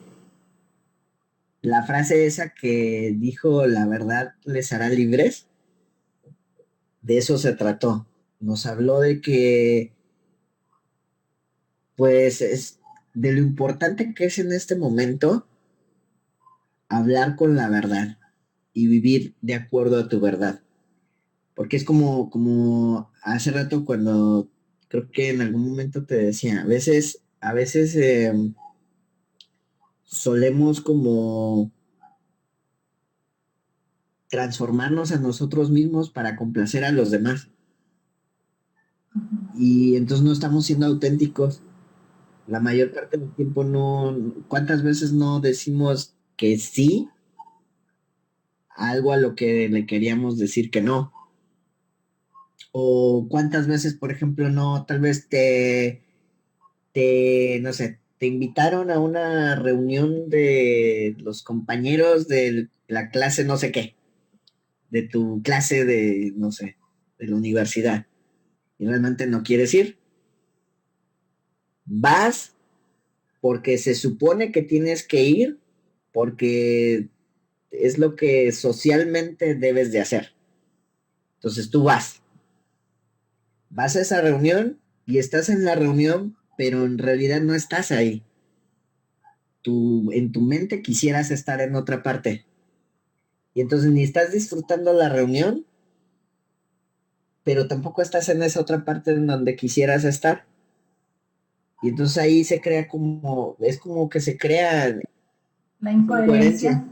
la frase esa que dijo, la verdad les hará libres. De eso se trató. Nos habló de que, pues, es de lo importante que es en este momento hablar con la verdad y vivir de acuerdo a tu verdad. Porque es como hace rato cuando creo que en algún momento te decía, a veces solemos como transformarnos a nosotros mismos para complacer a los demás. Y entonces no estamos siendo auténticos. La mayor parte del tiempo no, ¿cuántas veces no decimos que sí a algo a lo que le queríamos decir que no? O cuántas veces, por ejemplo, no, tal vez no sé, te invitaron a una reunión de los compañeros de la clase no sé qué, de tu clase de, no sé, de la universidad, y realmente no quieres ir. Vas porque se supone que tienes que ir, porque es lo que socialmente debes de hacer. Entonces tú vas a esa reunión y estás en la reunión, pero en realidad no estás ahí. En tu mente quisieras estar en otra parte. Y entonces ni estás disfrutando la reunión, pero tampoco estás en esa otra parte en donde quisieras estar. Y entonces ahí se crea es como que se crea La incoherencia. incoherencia,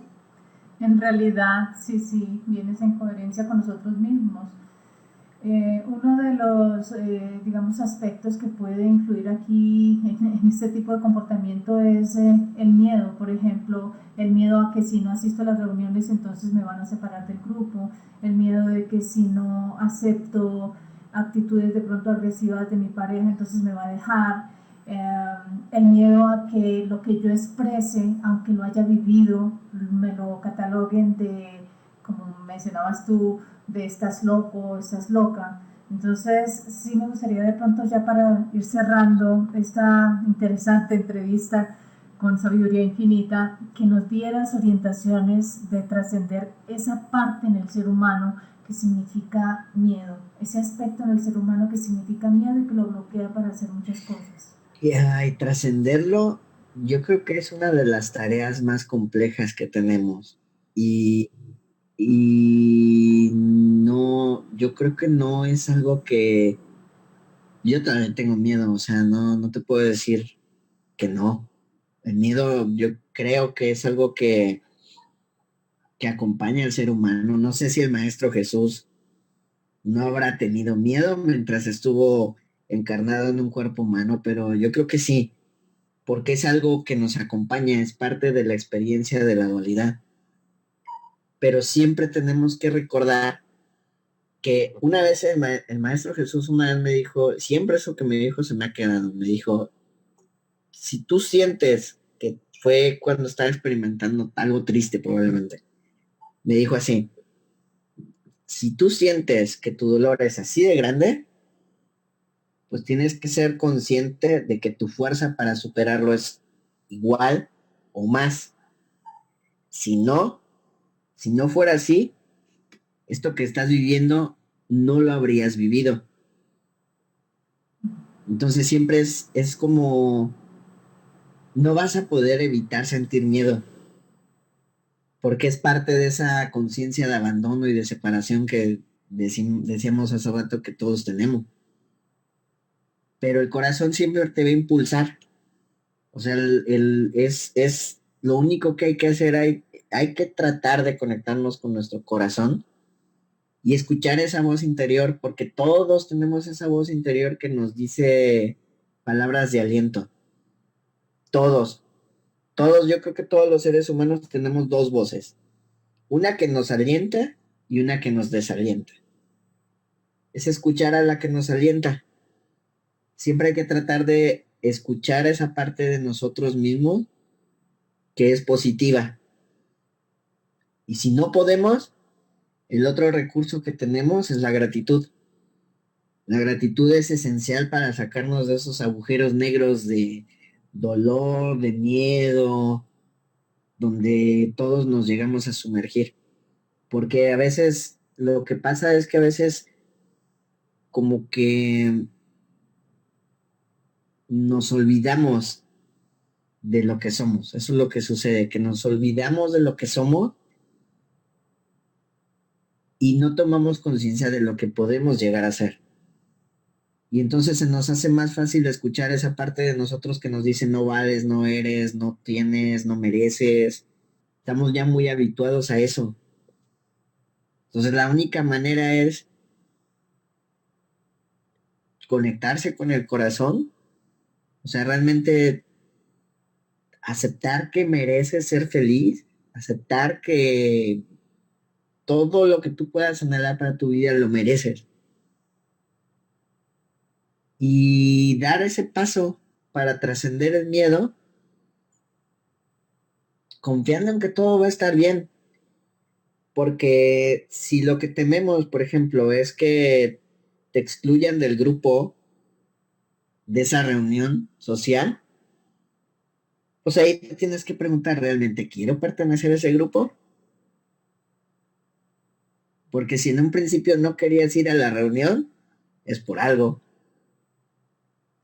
en realidad, sí, sí, vienes en coherencia con nosotros mismos. Uno de los, digamos, aspectos que puede influir aquí en este tipo de comportamiento es el miedo, por ejemplo, el miedo a que si no asisto a las reuniones entonces me van a separar del grupo, el miedo de que si no acepto actitudes de pronto agresivas de mi pareja entonces me va a dejar, el miedo a que lo que yo exprese, aunque lo haya vivido, me lo cataloguen de, como mencionabas tú, de estás loco, estás loca. Entonces, sí me gustaría de pronto ya para ir cerrando esta interesante entrevista con Sabiduría Infinita, que nos dieras orientaciones de trascender esa parte en el ser humano que significa miedo, ese aspecto en el ser humano que significa miedo y que lo bloquea para hacer muchas cosas. Y trascenderlo, yo creo que es una de las tareas más complejas que tenemos. Y, y no, yo creo que no es algo que yo también tengo miedo, o sea, no te puedo decir que no. El miedo yo creo que es algo que acompaña al ser humano. No sé si el Maestro Jesús no habrá tenido miedo mientras estuvo encarnado en un cuerpo humano, pero yo creo que sí, porque es algo que nos acompaña, es parte de la experiencia de la dualidad. Pero siempre tenemos que recordar que una vez el Maestro Jesús una vez me dijo, siempre eso que me dijo se me ha quedado, me dijo, si tú sientes que fue cuando estaba experimentando algo triste probablemente, me dijo así, si tú sientes que tu dolor es así de grande, pues tienes que ser consciente de que tu fuerza para superarlo es igual o más. Si no, si no fuera así, esto que estás viviendo no lo habrías vivido. Entonces siempre es como, no vas a poder evitar sentir miedo, porque es parte de esa conciencia de abandono y de separación que decíamos hace rato que todos tenemos. Pero el corazón siempre te va a impulsar. O sea, es lo único que hay que hacer, hay que tratar de conectarnos con nuestro corazón y escuchar esa voz interior, porque todos tenemos esa voz interior que nos dice palabras de aliento. Todos, todos, yo creo que todos los seres humanos tenemos dos voces, una que nos alienta y una que nos desalienta. Es escuchar a la que nos alienta. Siempre hay que tratar de escuchar esa parte de nosotros mismos que es positiva. Y si no podemos, el otro recurso que tenemos es la gratitud. La gratitud es esencial para sacarnos de esos agujeros negros de dolor, de miedo, donde todos nos llegamos a sumergir. Porque a veces lo que pasa es que a veces como que nos olvidamos de lo que somos. Eso es lo que sucede, que nos olvidamos de lo que somos y no tomamos conciencia de lo que podemos llegar a ser. Y entonces se nos hace más fácil escuchar esa parte de nosotros que nos dice no vales, no eres, no tienes, no mereces. Estamos ya muy habituados a eso. Entonces la única manera es conectarse con el corazón, o sea, realmente aceptar que mereces ser feliz, aceptar que todo lo que tú puedas anhelar para tu vida lo mereces. Y dar ese paso para trascender el miedo, confiando en que todo va a estar bien. Porque si lo que tememos, por ejemplo, es que te excluyan del grupo, de esa reunión social, pues ahí te tienes que preguntar, ¿realmente quiero pertenecer a ese grupo? Porque si en un principio no querías ir a la reunión, es por algo.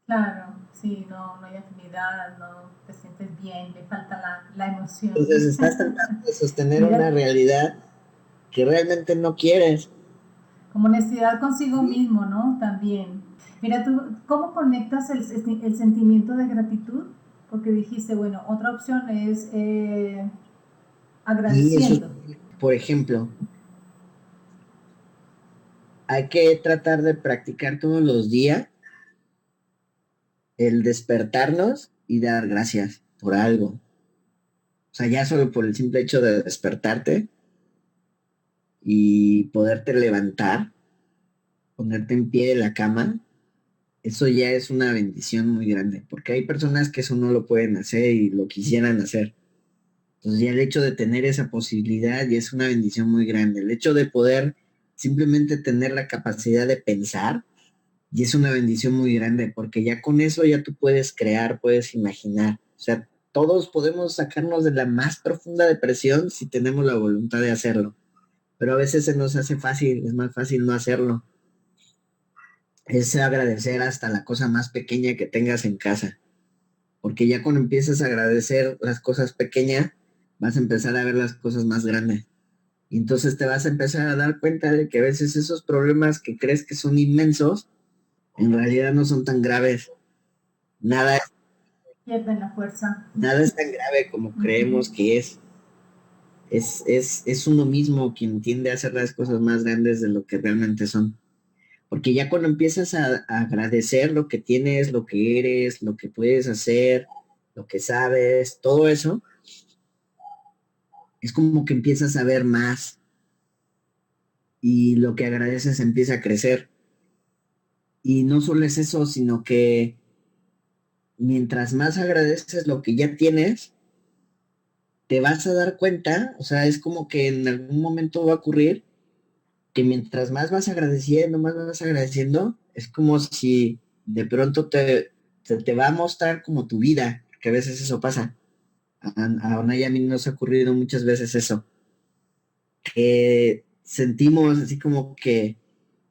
Claro, sí, no hay afinidad, no te sientes bien, le falta la emoción. Entonces estás tratando de sostener una Mira, realidad que realmente no quieres. como honestidad consigo mismo, ¿no? También. Mira, tú, ¿cómo conectas el sentimiento de gratitud? Porque dijiste, bueno, otra opción es Y eso es, agradeciendo. por ejemplo, hay que tratar de practicar todos los días el despertarnos y dar gracias por algo. O sea, ya solo por el simple hecho de despertarte y poderte levantar, ponerte en pie de la cama, eso ya es una bendición muy grande, porque hay personas que eso no lo pueden hacer y lo quisieran hacer. Entonces ya el hecho de tener esa posibilidad ya es una bendición muy grande. El hecho de poder simplemente tener la capacidad de pensar y es una bendición muy grande, porque ya con eso ya tú puedes crear, puedes imaginar. O sea, todos podemos sacarnos de la más profunda depresión si tenemos la voluntad de hacerlo, pero a veces se nos hace fácil, es más fácil no hacerlo. Es agradecer hasta la cosa más pequeña que tengas en casa, porque ya cuando empiezas a agradecer las cosas pequeñas, vas a empezar a ver las cosas más grandes. Y entonces te vas a empezar a dar cuenta de que a veces esos problemas que crees que son inmensos, en realidad no son tan graves. Nada, Pierden la fuerza. nada es tan grave como creemos Ujú. que es. Es uno mismo quien tiende a hacer las cosas más grandes de lo que realmente son. Porque ya cuando empiezas a agradecer lo que tienes, lo que eres, lo que puedes hacer, lo que sabes, todo eso, es como que empiezas a ver más y lo que agradeces empieza a crecer. Y no solo es eso, sino que mientras más agradeces lo que ya tienes, te vas a dar cuenta, o sea, es como que en algún momento va a ocurrir que mientras más vas agradeciendo, es como si de pronto te va a mostrar como tu vida, que a veces eso pasa. A Ona y a mí nos ha ocurrido muchas veces eso, que sentimos así como que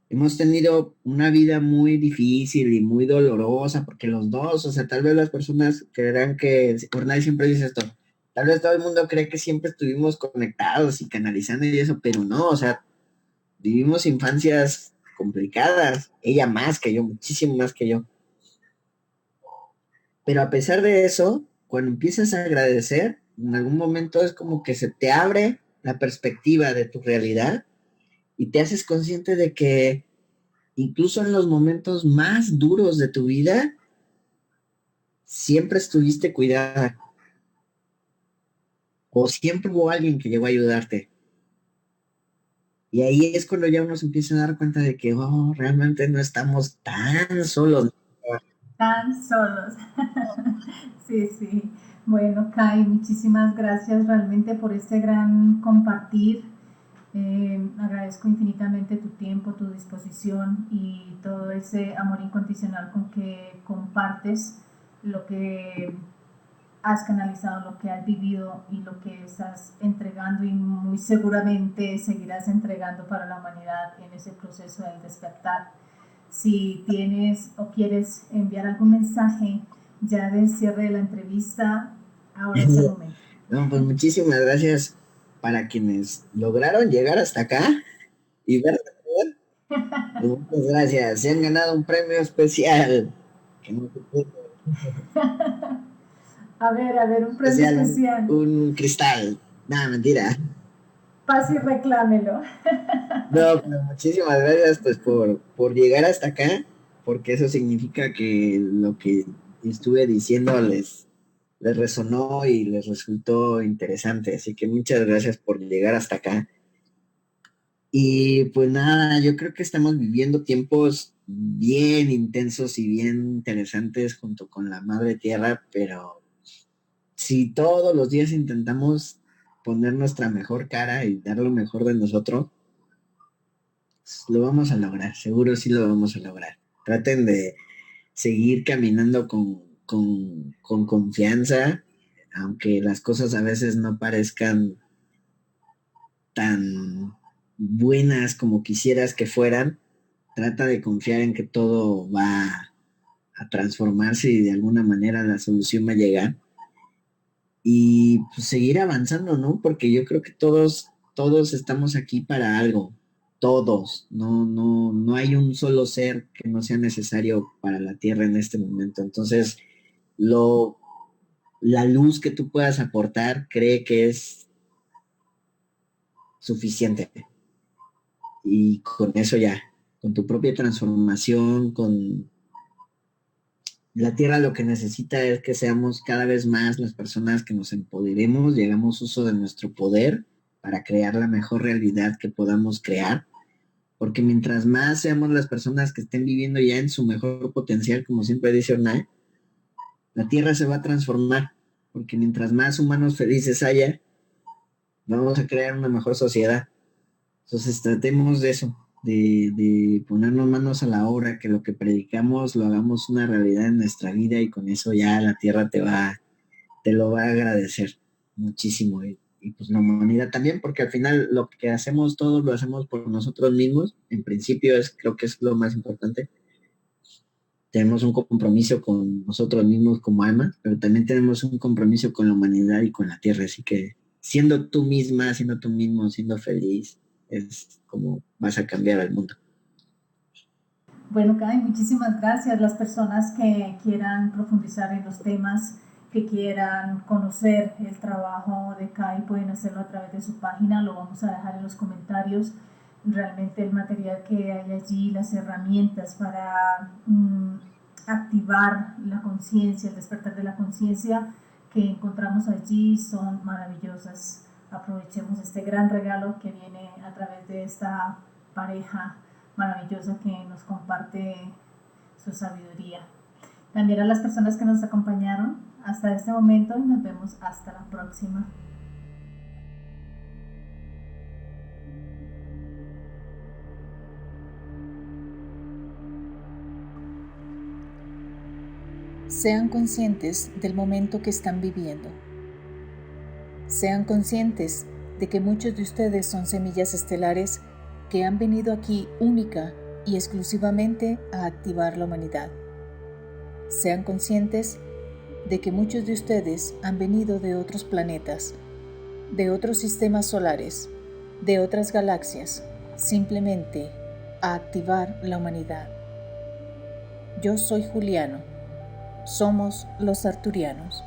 hemos tenido una vida muy difícil y muy dolorosa, porque los dos, o sea, tal vez las personas creerán que, por nadie siempre dice esto, tal vez todo el mundo cree que siempre estuvimos conectados y canalizando y eso, pero no, o sea, vivimos infancias complicadas, ella más que yo, muchísimo más que yo. Pero a pesar de eso, cuando empiezas a agradecer, en algún momento es como que se te abre la perspectiva de tu realidad y te haces consciente de que incluso en los momentos más duros de tu vida, siempre estuviste cuidada o siempre hubo alguien que llegó a ayudarte. Y ahí es cuando ya uno se empieza a dar cuenta de que, oh, realmente no estamos tan solos. Tan solos. Sí, sí. Bueno, Kai, muchísimas gracias realmente por este gran compartir. Agradezco infinitamente tu tiempo, tu disposición y todo ese amor incondicional con que compartes lo que has canalizado, lo que has vivido y lo que estás entregando y muy seguramente seguirás entregando para la humanidad en ese proceso del despertar. Si tienes o quieres enviar algún mensaje ya del cierre de la entrevista, ahora es el momento. No, pues muchísimas gracias para quienes lograron llegar hasta acá y ver. Muchas gracias. Se han ganado un premio especial. Que no se puede- A ver, un premio Especial, especial. un cristal. Nada, mentira. Pase y reclámelo. No, pero muchísimas gracias pues por llegar hasta acá, porque eso significa que lo que estuve diciendo les resonó y les resultó interesante. Así que muchas gracias por llegar hasta acá. Y pues nada, yo creo que estamos viviendo tiempos bien intensos y bien interesantes junto con la Madre Tierra, pero si todos los días intentamos poner nuestra mejor cara y dar lo mejor de nosotros, lo vamos a lograr, seguro sí lo vamos a lograr. Traten de seguir caminando con confianza, aunque las cosas a veces no parezcan tan buenas como quisieras que fueran. Trata de confiar en que todo va a transformarse y de alguna manera la solución va a llegar. Y pues seguir avanzando, ¿no? Porque yo creo que todos estamos aquí para algo. Todos. No hay un solo ser que no sea necesario para la Tierra en este momento. Entonces, lo, la luz que tú puedas aportar, cree que es suficiente. Y con eso ya, con tu propia transformación, con la Tierra lo que necesita es que seamos cada vez más las personas que nos empoderemos y hagamos uso de nuestro poder para crear la mejor realidad que podamos crear. porque mientras más seamos las personas que estén viviendo ya en su mejor potencial, como siempre dice Ornae, la Tierra se va a transformar, porque mientras más humanos felices haya, vamos a crear una mejor sociedad. Entonces tratemos de eso, de ponernos manos a la obra, que lo que predicamos lo hagamos una realidad en nuestra vida y con eso ya la Tierra te lo va a agradecer muchísimo. Y pues la humanidad también, porque al final lo que hacemos todos lo hacemos por nosotros mismos. En principio creo que es lo más importante. Tenemos un compromiso con nosotros mismos como alma, pero también tenemos un compromiso con la humanidad y con la Tierra. Así que siendo tú misma, siendo tú mismo, siendo feliz, es como vas a cambiar el mundo. Bueno, Kai, muchísimas gracias. Las personas que quieran profundizar en los temas, que quieran conocer el trabajo de Kai, pueden hacerlo a través de su página, lo vamos a dejar en los comentarios. Realmente el material que hay allí, las herramientas para activar la conciencia, el despertar de la conciencia que encontramos allí son maravillosas. Aprovechemos este gran regalo que viene a través de esta pareja maravillosa que nos comparte su sabiduría. También a las personas que nos acompañaron hasta este momento y nos vemos hasta la próxima. Sean conscientes del momento que están viviendo. Sean conscientes de que muchos de ustedes son semillas estelares que han venido aquí única y exclusivamente a activar la humanidad. Sean conscientes de que muchos de ustedes han venido de otros planetas, de otros sistemas solares, de otras galaxias, simplemente a activar la humanidad. Yo soy Juliano. Somos los Arturianos.